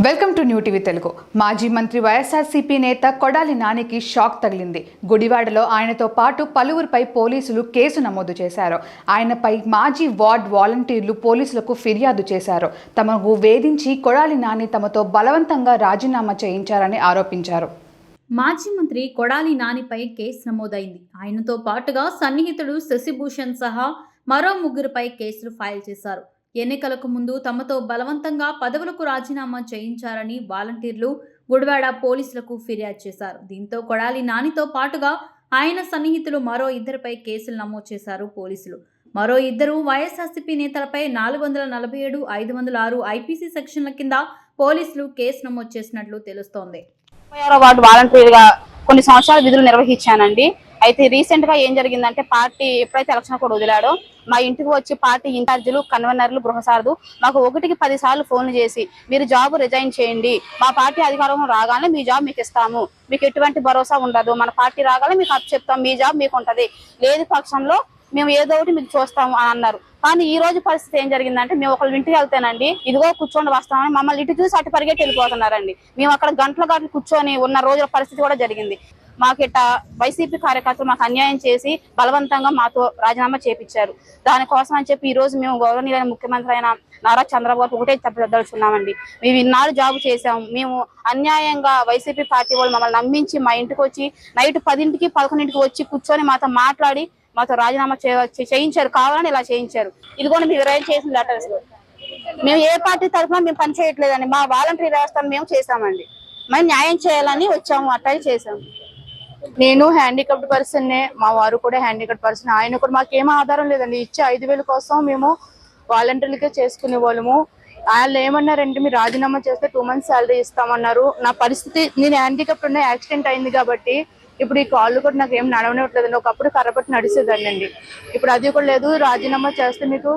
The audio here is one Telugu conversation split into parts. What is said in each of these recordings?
Welcome to new TV Telugu. మాజీ మంత్రి వైఎస్ఆర్సీపీ నేత కొడాలి నానికి షాక్ తగిలింది. గుడివాడలో ఆయనతో పాటు పలువురిపై పోలీసులు కేసు నమోదు చేశారు. ఆయనపై మాజీ వార్డ్ వాలంటీర్లు పోలీసులకు ఫిర్యాదు చేశారు. తమకు వేధించి కొడాలి నాని తమతో బలవంతంగా రాజీనామా చేయించారని ఆరోపించారు. మాజీ మంత్రి కొడాలి నానిపై కేసు నమోదైంది. ఆయనతో పాటుగా సన్నిహితుడు శశిభూషణ్ సహా మరో ముగ్గురుపై కేసులు ఫైల్ చేశారు. ఎన్నికలకు ముందు తమతో బలవంతంగా పదవులకు రాజీనామా చేయించారని వాలంటీర్లు గుడివాడ పోలీసులకు ఫిర్యాదు చేశారు. దీంతో కొడాలి నానితో పాటుగా ఆయన సన్నిహితులు మరో ఇద్దరిపై కేసులు నమోదు చేశారు పోలీసులు. మరో ఇద్దరు వైఎస్ఆర్సీపీ నేతలపై 447, 506 ఐపీసీ సెక్షన్ల కింద పోలీసులు కేసు నమోదు చేసినట్లు తెలుస్తోంది. వార్డు వాలంటీర్గా కొన్ని సంవత్సరాల విధులు నిర్వహించానండి. అయితే రీసెంట్ గా ఏం జరిగిందంటే, పార్టీ ఎప్పుడైతే ఎలక్షన్ కూడా వదిలాడో మా ఇంటికి వచ్చి పార్టీ ఇన్ఛార్జీలు, కన్వీనర్లు, గృహసారథు మాకు 1కి 10 సార్లు ఫోన్లు చేసి మీరు జాబ్ రిజైన్ చేయండి, మా పార్టీ అధికారం రాగానే మీ జాబ్ మీకు ఇస్తాము, మీకు ఎటువంటి భరోసా ఉండదు, మన పార్టీ రాగానే మీకు అప్పు చెప్తాం, మీ జాబ్ మీకు ఉంటది, లేదు పక్షంలో మేము ఏదో ఒకటి మీకు చూస్తాము అని అన్నారు. కానీ ఈ రోజు పరిస్థితి ఏం జరిగిందంటే, మేము ఒకళ్ళు ఇంటికి వెళ్తేనండి ఇదిగో కూర్చొని వస్తామని మమ్మల్ని ఇటు చూసి అటు పరిగెట్టి వెళ్ళిపోతున్నారండి. మేము అక్కడ గంటలు కూర్చొని ఉన్న రోజుల పరిస్థితి కూడా జరిగింది. మాకు ఇట్లా వైసీపీ కార్యకర్తలు మాకు అన్యాయం చేసి బలవంతంగా మాతో రాజీనామా చేపించారు. దానికోసం అని చెప్పి ఈ రోజు మేము గౌరవనీయులైన ముఖ్యమంత్రి అయిన నారా చంద్రబాబు ఒకటే చెప్పదలుచుకున్నామండి. మేము ఇన్నాళ్ళు జాబు చేసాము, మేము అన్యాయంగా వైసీపీ పార్టీ వాళ్ళు మమ్మల్ని నమ్మించి మా ఇంటికి వచ్చి నైట్ 10కి 11కి వచ్చి కూర్చొని మాతో మాట్లాడి మాతో రాజీనామా చేయించారు. కావాలని ఇలా చేయించారు. ఇది కూడా మేము రైజ్ చేసిన లెటర్స్. మేము ఏ పార్టీ తరఫున మేము పని చేయట్లేదండి, మా వాలంటరీ వ్యవస్థను మేము చేసామండి. మేము న్యాయం చేయాలని వచ్చాము, అట్లా చేసాము. నేను హ్యాండిక్యాప్డ్ పర్సన్నే, మా వారు కూడా హ్యాండిక్యాప్డ్ పర్సన్. ఆయన కూడా మాకేం ఆధారం లేదండి. ఇచ్చే 5,000 కోసం మేము వాలంటీర్లకే చేసుకునే వాళ్ళము. వాళ్ళు ఏమన్నారంటే, మీరు రాజీనామా చేస్తే 2 months శాలరీ ఇస్తామన్నారు. నా పరిస్థితి, నేను హ్యాండిక్యాప్డ్ ఉన్న యాక్సిడెంట్ అయింది కాబట్టి ఇప్పుడు ఈ కాళ్ళు కూడా నాకు ఏం నడవనివ్వట్లేదండి. ఒకప్పుడు కర్రపట్టి నడిచేదాన్ని అండి, ఇప్పుడు అది కూడా లేదు. రాజీనామా చేస్తే మీకు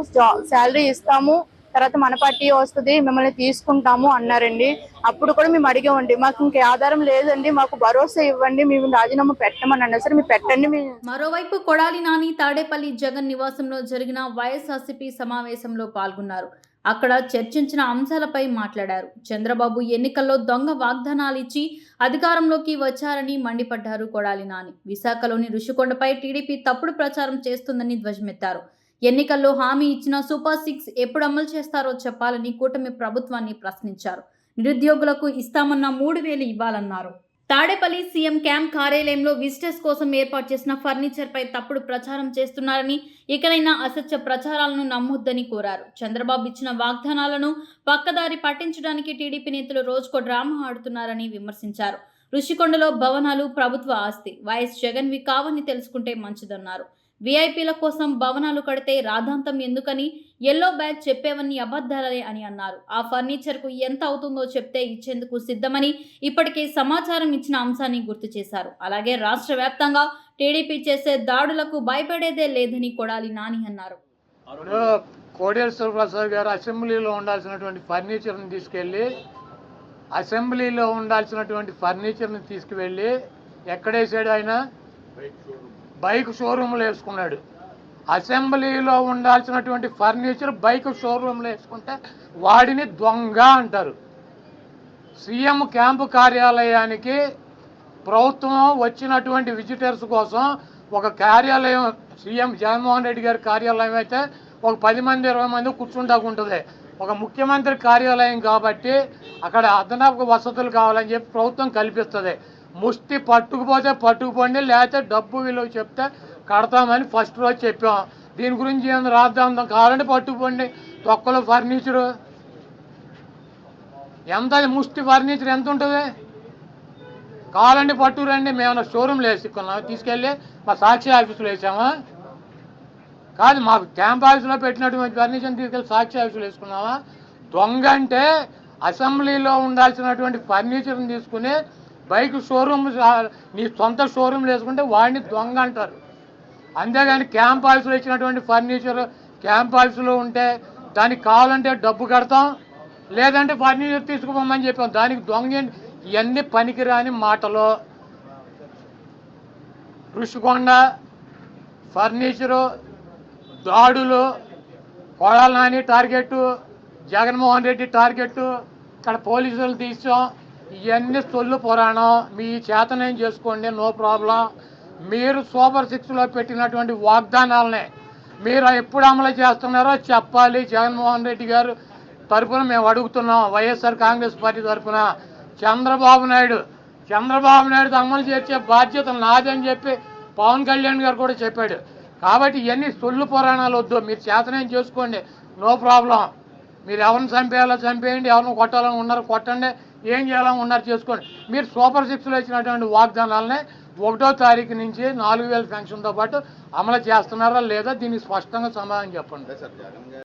శాలరీ ఇస్తాము, తర్వాత మన పార్టీ వస్తుంది, మిమ్మల్ని తీసుకుంటాము అన్నారండి. అప్పుడు కూడా మేము అడిగామండి, మాకు ఇంకే ఆధారం లేదండి, మాకు భరోసా ఇవ్వండి, మేము రాజీనామా పెట్టమని అన్నారు. సరే మీరు పెట్టండి. మరోవైపు కొడాలి నాని తాడేపల్లి జగన్ నివాసంలో జరిగిన వైఎస్ఆర్సీపీ సమావేశంలో పాల్గొన్నారు. అక్కడ చర్చించిన అంశాలపై మాట్లాడారు. చంద్రబాబు ఎన్నికల్లో దొంగ వాగ్దానాలు ఇచ్చి అధికారంలోకి వచ్చారని మండిపడ్డారు కొడాలి నాని. విశాఖలోని ఋషికొండపై టీడీపీ తప్పుడు ప్రచారం చేస్తుందని ధ్వజమెత్తారు. ఎన్నికల్లో హామీ ఇచ్చిన సూపర్ 6 ఎప్పుడు అమలు చేస్తారో చెప్పాలని కూటమి ప్రభుత్వాన్ని ప్రశ్నించారు. నిరుద్యోగులకు ఇస్తామన్న 3,000 ఇవ్వాలన్నారు. తాడేపల్లి సీఎం క్యాంప్ కార్యాలయంలో విజిటర్స్ కోసం ఏర్పాటు చేసిన ఫర్నిచర్ పై తప్పుడు ప్రచారం చేస్తున్నారని, ఇకనైనా అసత్య ప్రచారాలను నమ్మొద్దని కోరారు. చంద్రబాబు ఇచ్చిన వాగ్దానాలను పక్కదారి పట్టించడానికి టీడీపీ నేతలు రోజుకో డ్రామా ఆడుతున్నారని విమర్శించారు. ఋషికొండలో భవనాలు ప్రభుత్వ ఆస్తి, వైఎస్ జగన్వి కావని తెలుసుకుంటే మంచిదన్నారు. వీఐపీల కోసం భవనాలు కడితే రాద్ధాంతం ఎందుకని ఎల్లో బ్యాగ్ చెప్పేవన్నీ అబద్ధాలే అని అన్నారు. ఆ ఫర్నిచర్కు ఎంత అవుతుందో చెప్తే ఇచ్చేందుకు సిద్ధమని ఇప్పటికే సమాచారం ఇచ్చిన అంశాన్ని గుర్తు చేశారు. అలాగే రాష్ట్ర వ్యాప్తంగా టీడీపీ చేసే దాడులకు భయపడేదే లేదని కొడాలి నాని అన్నారు. కోడేశ్వర ప్రసాద్ గారు అసెంబ్లీలో ఉండాల్సినటువంటి ఫర్నిచర్ని తీసుకువెళ్ళి ఎక్కడేసాడు? ఆయన బైక్ షోరూమ్లో వేసుకున్నాడు. అసెంబ్లీలో ఉండాల్సినటువంటి ఫర్నిచర్ బైక్ షోరూమ్లో వేసుకుంటే వాడిని దొంగ అంటారు. సీఎం క్యాంపు కార్యాలయానికి ప్రభుత్వం వచ్చినటువంటి విజిటర్స్ కోసం ఒక కార్యాలయం, సీఎం జగన్మోహన్ రెడ్డి గారి కార్యాలయం అయితే ఒక 10 మంది 20 మంది కూర్చుంటాకుంటుంది. ఒక ముఖ్యమంత్రి కార్యాలయం కాబట్టి అక్కడ అదనపు వసతులు కావాలని చెప్పి ప్రభుత్వం కల్పిస్తుంది. ముష్టి పట్టుకుపోతే పట్టుకుపోండి, లేకపోతే డబ్బు విలువ చెప్తే కడతామని ఫస్ట్ రోజు చెప్పాం. దీని గురించి ఏమైనా రాద్దాం కావాలంటే పట్టుకుపోండి. తొక్కలో ఫర్నిచరు ఎంత, ముష్టి ఫర్నిచర్ ఎంత ఉంటుంది? కావాలంటే పట్టుకురండి. మేము షోరూమ్లో వేసుకున్నాం, తీసుకెళ్ళి మా సాక్షి ఆఫీసులో వేసామా? కాదు, మాకు క్యాంప్ ఆఫీసులో పెట్టినటువంటి ఫర్నిచర్ని తీసుకెళ్ళి సాక్షి ఆఫీసులో వేసుకున్నామా? దొంగ అంటే అసెంబ్లీలో ఉండాల్సినటువంటి ఫర్నిచర్ని తీసుకుని బైక్ షోరూమ్, నీ సొంత షోరూమ్లు వేసుకుంటే వాడిని దొంగ అంటారు. అంతేగాని క్యాంప్ ఆఫీసులో ఇచ్చినటువంటి ఫర్నిచర్ క్యాంప్ ఆఫీసులో ఉంటే దానికి కావాలంటే డబ్బు కడతాం, లేదంటే ఫర్నిచర్ తీసుకుపోమని చెప్పాం. దానికి దొంగ. ఇవన్నీ పనికిరాని మాటలు. ఋషికొండ ఫర్నిచరు, దాడులు, కొడాలి నాని టార్గెట్, జగన్మోహన్ రెడ్డి టార్గెట్, ఇక్కడ పోలీసులు తీసాం, ఇవన్నీ సొల్లు పురాణం. మీ చేతనేం చేసుకోండి, నో ప్రాబ్లం. మీరు సూపర్ 6లో పెట్టినటువంటి వాగ్దానాలనే మీరు ఎప్పుడు అమలు చేస్తున్నారో చెప్పాలి. జగన్మోహన్ రెడ్డి గారు తరఫున మేము అడుగుతున్నాం, వైఎస్ఆర్ కాంగ్రెస్ పార్టీ తరఫున. చంద్రబాబు నాయుడు అమలు చేసే బాధ్యత నాదని చెప్పి పవన్ కళ్యాణ్ గారు కూడా చెప్పాడు. కాబట్టి ఇవన్నీ సొల్లు పురాణాలు వద్దు, మీరు చేతనేం చేసుకోండి, నో ప్రాబ్లం. మీరు ఎవరిని చంపేయాలో చంపేయండి, ఎవరిని కొట్టాలని ఉన్నారు కొట్టండి, ఏం చేయాలని ఉన్నారు చేసుకోండి. మీరు సూపర్ 6లో ఇచ్చినటువంటి వాగ్దానాలనే 1వ తారీఖు నుంచి 4000 పెన్షన్తో పాటు అమలు చేస్తున్నారా లేదా, దీనికి స్పష్టంగా సమాధానం చెప్పండి.